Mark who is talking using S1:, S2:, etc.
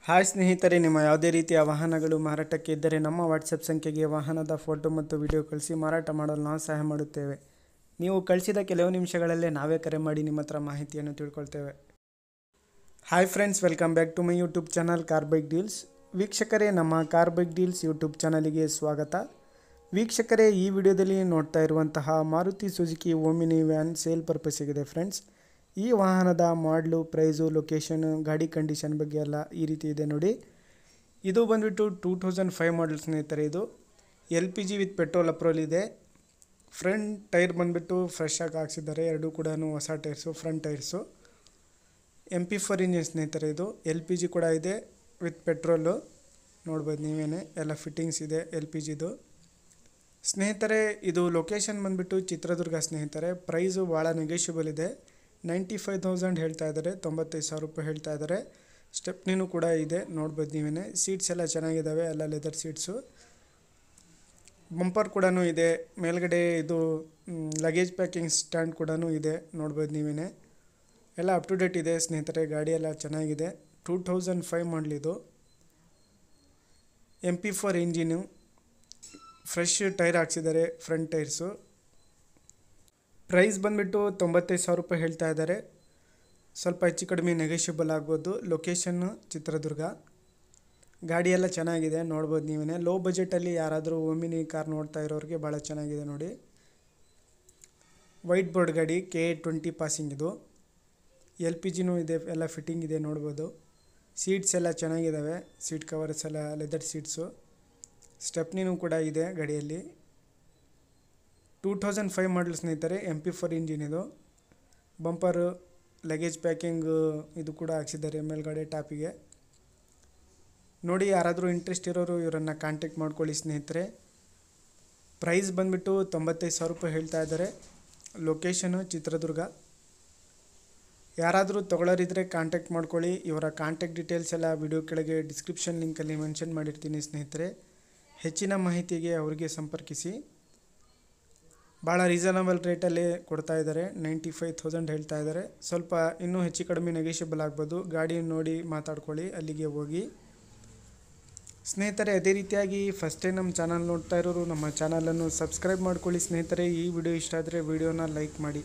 S1: Hi ಸ್ನೇಹಿತರೆ, ನಿಮ್ಮ ಯಾವುದೇ ರೀತಿಯ ವಾಹನಗಳು ಮಾರಾಟಕ್ಕೆ ಇದ್ದರೆ ನಮ್ಮ ವಾಟ್ಸಪ್ ಸಂಖ್ಯೆಗೆ ವಾಹನದ ಫೋಟೋ ಮತ್ತು ವಿಡಿಯೋ ಕಳಿಸಿ ಮಾರಾಟ ಮಾಡಲು ನಾವು ಸಹಾಯ ಮಾಡುತ್ತೇವೆ. ನೀವು ಕಳಿಸಿದ ಕೆಲವು ನಿಮಿಷಗಳಲ್ಲೇ ನಾವೇ ಕರೆ ಮಾಡಿ ನಿಮ್ಮ ಹತ್ರ ಮಾಹಿತಿಯನ್ನು ತಿಳ್ಕೊಳ್ತೇವೆ. Hi friends, welcome back to my YouTube channel car bike deals. ವೀಕ್ಷಕರೇ, ನಮ್ಮ ಕಾರ್ ಬೈಕ್ ಡೀಲ್ಸ್ ಯೂಟ್ಯೂಬ್ ಚಾನಲಿಗೆ ಸ್ವಾಗತ. ವೀಕ್ಷಕರೇ, ಈ ವಿಡಿಯೋದಲ್ಲಿ ನೋಡ್ತಾ ಇರುವಂತಹ Maruti Suzuki Omni van sale ಪರ್ಪಸ್ಸಿಗಿದೆ ಫ್ರೆಂಡ್ಸ್. ಈ ವಾಹನದ ಮಾಡಲು, ಪ್ರೈಸು, ಲೊಕೇಶನ್, ಗಾಡಿ ಕಂಡೀಷನ್ ಬಗ್ಗೆ ಎಲ್ಲ ಈ ರೀತಿ ಇದೆ ನೋಡಿ. ಇದು ಬಂದುಬಿಟ್ಟು 2005 ಮಾಡಲ್ ಸ್ನೇಹಿತರೆ. ಇದು LPG ವಿತ್ ಪೆಟ್ರೋಲ್ ಅಪ್ರೋಲ್ ಇದೆ. ಫ್ರಂಟ್ ಟೈರ್ ಬಂದುಬಿಟ್ಟು ಫ್ರೆಶ್ ಆಗಿ ಹಾಕ್ಸಿದ್ದಾರೆ. ಎರಡೂ ಕೂಡ ಹೊಸ tyres, front tyres. MP4 engine ಸ್ನೇಹಿತರೆ. ಇದು LPG ಕೂಡ ಇದೆ ವಿತ್ ಪೆಟ್ರೋಲು. ನೋಡ್ಬೋದು ನೀವೇನೆ, ಎಲ್ಲ ಫಿಟ್ಟಿಂಗ್ಸ್ ಇದೆ LPGದು ಸ್ನೇಹಿತರೆ. ಇದು ಲೊಕೇಶನ್ ಬಂದುಬಿಟ್ಟು ಚಿತ್ರದುರ್ಗ ಸ್ನೇಹಿತರೆ. ಪ್ರೈಸು ಭಾಳ ನೆಗೋಷಿಯಬಲ್ ಇದೆ. 95,000 ಹೇಳ್ತಾ ಇದ್ದಾರೆ, 95,000 ರೂಪಾಯಿ ಹೇಳ್ತಾ ಇದ್ದಾರೆ. ಸ್ಟೆಪ್ನಿನೂ ಕೂಡ ಇದೆ, ನೋಡ್ಬೋದು ನೀವೇ. ಸೀಟ್ಸ್ ಎಲ್ಲ ಚೆನ್ನಾಗಿದ್ದಾವೆ, ಎಲ್ಲ ಲೆದರ್ ಸೀಟ್ಸು. ಬಂಪರ್ ಕೂಡ ಇದೆ. ಮೇಲ್ಗಡೆ ಇದು ಲಗೇಜ್ ಪ್ಯಾಕಿಂಗ್ ಸ್ಟ್ಯಾಂಡ್ ಕೂಡ ಇದೆ, ನೋಡ್ಬೋದು ನೀವೇ. ಎಲ್ಲ ಅಪ್ ಟು ಡೇಟ್ ಇದೆ ಸ್ನೇಹಿತರೆ. ಗಾಡಿ ಎಲ್ಲ ಚೆನ್ನಾಗಿದೆ. 2005 ಮಾಡಲಿದು. MP4 ಇಂಜಿನು, ಫ್ರೆಶ್ ಟೈರ್ ಹಾಕ್ಸಿದ್ದಾರೆ, ಫ್ರಂಟ್ ಟೈರ್ಸು. ಪ್ರೈಸ್ ಬಂದುಬಿಟ್ಟು 95,000 ರೂಪಾಯಿ ಹೇಳ್ತಾ ಇದ್ದಾರೆ. ಸ್ವಲ್ಪ ಹೆಚ್ಚು ಕಡಿಮೆ ನೆಗೋಷಿಯಬಲ್ ಆಗ್ಬೋದು. ಲೊಕೇಶನ್ನು ಚಿತ್ರದುರ್ಗ. ಗಾಡಿ ಎಲ್ಲ ಚೆನ್ನಾಗಿದೆ, ನೋಡ್ಬೋದು ನೀವೇ. ಲೋ ಬಜೆಟಲ್ಲಿ ಯಾರಾದರೂ ಓಮಿನಿ ಕಾರ್ ನೋಡ್ತಾ ಇರೋರಿಗೆ ಭಾಳ ಚೆನ್ನಾಗಿದೆ ನೋಡಿ. ವೈಟ್ ಬೋರ್ಡ್ ಗಾಡಿ, KA20 ಪಾಸಿಂಗ್ ಇದು. LPGನೂ ಇದೆ, ಎಲ್ಲ ಫಿಟ್ಟಿಂಗ್ ಇದೆ, ನೋಡ್ಬೋದು. ಸೀಟ್ಸ್ ಎಲ್ಲ ಚೆನ್ನಾಗಿದ್ದಾವೆ. ಸೀಟ್ ಕವರ್ಸ್ ಎಲ್ಲ ಲೆದರ್ ಸೀಟ್ಸು. ಸ್ಟೆಪ್ನಿನೂ ಕೂಡ ಇದೆ ಗಾಡಿಯಲ್ಲಿ. 2005 ಮಾಡಲ್ ಸ್ನೇಹಿತರೆ. MP4 ಇಂಜಿನ್ ಇದು. ಬಂಪರು, ಲಗೇಜ್ ಪ್ಯಾಕಿಂಗು ಇದು ಕೂಡ ಹಾಕ್ಸಿದ್ದಾರೆ ಮೇಲ್ಗಡೆ ಟಾಪಿಗೆ ನೋಡಿ. ಯಾರಾದರೂ ಇಂಟ್ರೆಸ್ಟ್ ಇರೋರು ಇವರನ್ನು ಕಾಂಟ್ಯಾಕ್ಟ್ ಮಾಡ್ಕೊಳ್ಳಿ ಸ್ನೇಹಿತರೆ. ಪ್ರೈಸ್ ಬಂದುಬಿಟ್ಟು 95,000 ರೂಪಾಯಿ ಹೇಳ್ತಾ ಇದ್ದಾರೆ. ಲೊಕೇಶನು ಚಿತ್ರದುರ್ಗ. ಯಾರಾದರೂ ತೊಗೊಳ್ಳೋರಿದ್ದರೆ ಕಾಂಟ್ಯಾಕ್ಟ್ ಮಾಡ್ಕೊಳ್ಳಿ. ಇವರ ಕಾಂಟ್ಯಾಕ್ಟ್ ಡೀಟೇಲ್ಸ್ ಎಲ್ಲ ವಿಡಿಯೋ ಕೆಳಗೆ ಡಿಸ್ಕ್ರಿಪ್ಷನ್ ಲಿಂಕಲ್ಲಿ ಮೆನ್ಷನ್ ಮಾಡಿರ್ತೀನಿ ಸ್ನೇಹಿತರೆ. ಹೆಚ್ಚಿನ ಮಾಹಿತಿಗೆ ಅವರಿಗೆ ಸಂಪರ್ಕಿಸಿ. ಭಾಳ ರೀಸನಬಲ್ ರೇಟಲ್ಲಿ ಕೊಡ್ತಾ ಇದ್ದಾರೆ. 95,000 ಹೇಳ್ತಾ ಇದ್ದಾರೆ. ಸ್ವಲ್ಪ ಇನ್ನೂ ಹೆಚ್ಚು ಕಡಿಮೆ ನೆಗೋಷಿಯಬಲ್ ಆಗ್ಬೋದು. ಗಾಡಿ ನೋಡಿ ಮಾತಾಡ್ಕೊಳ್ಳಿ, ಅಲ್ಲಿಗೆ ಹೋಗಿ ಸ್ನೇಹಿತರೆ. ಅದೇ ರೀತಿಯಾಗಿ ಫಸ್ಟ್ ಟೈಮ್ ನಮ್ಮ ಚಾನಲ್ ನೋಡ್ತಾ ಇರೋರು ನಮ್ಮ ಚಾನಲನ್ನು ಸಬ್ಸ್ಕ್ರೈಬ್ ಮಾಡ್ಕೊಳ್ಳಿ ಸ್ನೇಹಿತರೆ. ಈ ವಿಡಿಯೋ ಇಷ್ಟ ಆದರೆ ವಿಡಿಯೋನ ಲೈಕ್ ಮಾಡಿ.